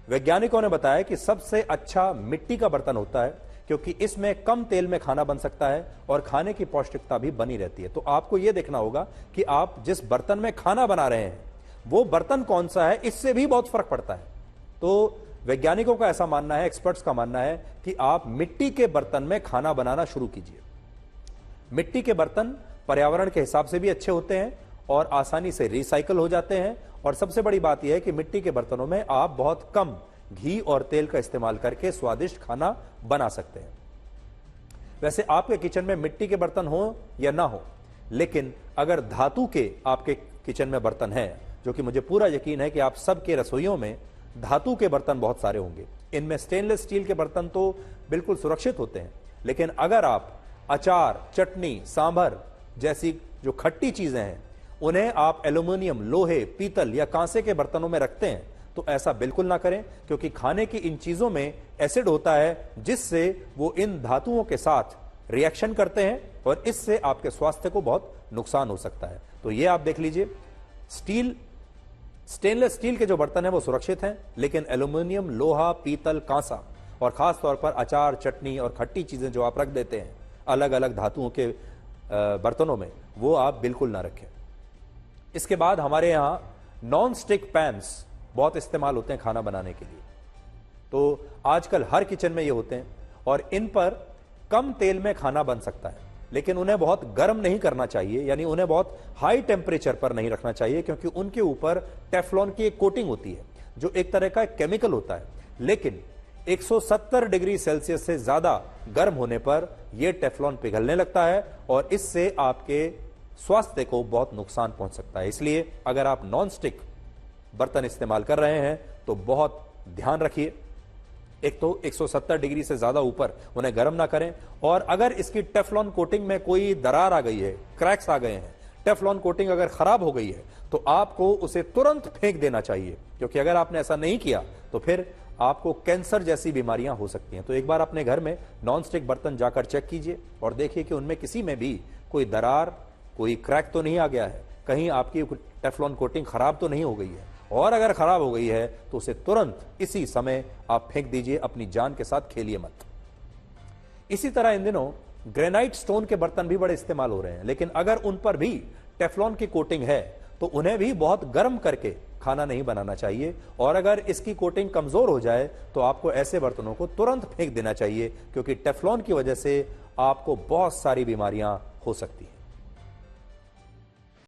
वैज्ञानिकों ने बताया कि सबसे अच्छा मिट्टी का बर्तन होता है, क्योंकि इसमें कम तेल में खाना बन सकता है और खाने की पौष्टिकता भी बनी रहती है। तो आपको यह देखना होगा कि आप जिस बर्तन में खाना बना रहे हैं वो बर्तन कौन सा है, इससे भी बहुत फर्क पड़ता है। तो वैज्ञानिकों का ऐसा मानना है, एक्सपर्ट्स का मानना है कि आप मिट्टी के बर्तन में खाना बनाना शुरू कीजिए। मिट्टी के बर्तन पर्यावरण के हिसाब से भी अच्छे होते हैं और आसानी से रिसाइकल हो जाते हैं, और सबसे बड़ी बात यह है कि मिट्टी के बर्तनों में आप बहुत कम घी और तेल का इस्तेमाल करके स्वादिष्ट खाना बना सकते हैं। वैसे आपके किचन में मिट्टी के बर्तन हो या ना हो, लेकिन अगर धातु के आपके किचन में बर्तन हैं, जो कि मुझे पूरा यकीन है कि आप सबके रसोइयों में धातु के बर्तन बहुत सारे होंगे। इनमें स्टेनलेस स्टील के बर्तन तो बिल्कुल सुरक्षित होते हैं, लेकिन अगर आप अचार, चटनी, सांभर जैसी जो खट्टी चीजें हैं उन्हें आप एल्यूमिनियम, लोहे, पीतल या कांसे के बर्तनों में रखते हैं तो ऐसा बिल्कुल ना करें, क्योंकि खाने की इन चीजों में एसिड होता है जिससे वो इन धातुओं के साथ रिएक्शन करते हैं और इससे आपके स्वास्थ्य को बहुत नुकसान हो सकता है। तो ये आप देख लीजिए, स्टेनलेस स्टील के जो बर्तन हैं वो सुरक्षित हैं, लेकिन एल्यूमिनियम, लोहा, पीतल, कांसा और खास तौर पर अचार, चटनी और खट्टी चीजें जो आप रख देते हैं अलग अलग धातुओं के बर्तनों में, वो आप बिल्कुल ना रखें। इसके बाद हमारे यहां नॉन स्टिक पैन्स बहुत इस्तेमाल होते हैं खाना बनाने के लिए। तो आजकल हर किचन में ये होते हैं और इन पर कम तेल में खाना बन सकता है, लेकिन उन्हें बहुत गर्म नहीं करना चाहिए, यानी उन्हें बहुत हाई टेम्परेचर पर नहीं रखना चाहिए, क्योंकि उनके ऊपर टेफ्लॉन की एक कोटिंग होती है जो एक तरह का केमिकल होता है। लेकिन 170 डिग्री सेल्सियस से ज्यादा गर्म होने पर यह टेफ्लॉन पिघलने लगता है और इससे आपके स्वास्थ्य को बहुत नुकसान पहुंच सकता है। इसलिए अगर आप नॉन स्टिक बर्तन इस्तेमाल कर रहे हैं तो बहुत ध्यान रखिए। एक तो 170 डिग्री से ज्यादा ऊपर उन्हें गर्म ना करें, और अगर इसकी टेफ्लॉन कोटिंग में कोई दरार आ गई है, क्रैक्स आ गए हैं, टेफ्लॉन कोटिंग अगर खराब हो गई है तो आपको उसे तुरंत फेंक देना चाहिए, क्योंकि अगर आपने ऐसा नहीं किया तो फिर आपको कैंसर जैसी बीमारियां हो सकती हैं। तो एक बार अपने घर में नॉन स्टिक बर्तन जाकर चेक कीजिए और देखिए कि उनमें किसी में भी कोई दरार, कोई क्रैक तो नहीं आ गया है, कहीं आपकी टेफ्लॉन कोटिंग खराब तो नहीं हो गई है, और अगर खराब हो गई है तो उसे तुरंत इसी समय आप फेंक दीजिए, अपनी जान के साथ खेलिए मत। इसी तरह इन दिनों ग्रेनाइट स्टोन के बर्तन भी बड़े इस्तेमाल हो रहे हैं, लेकिन अगर उन पर भी टेफ्लॉन की कोटिंग है तो उन्हें भी बहुत गर्म करके खाना नहीं बनाना चाहिए, और अगर इसकी कोटिंग कमजोर हो जाए तो आपको ऐसे बर्तनों को तुरंत फेंक देना चाहिए, क्योंकि टेफ्लॉन की वजह से आपको बहुत सारी बीमारियां हो सकती हैं।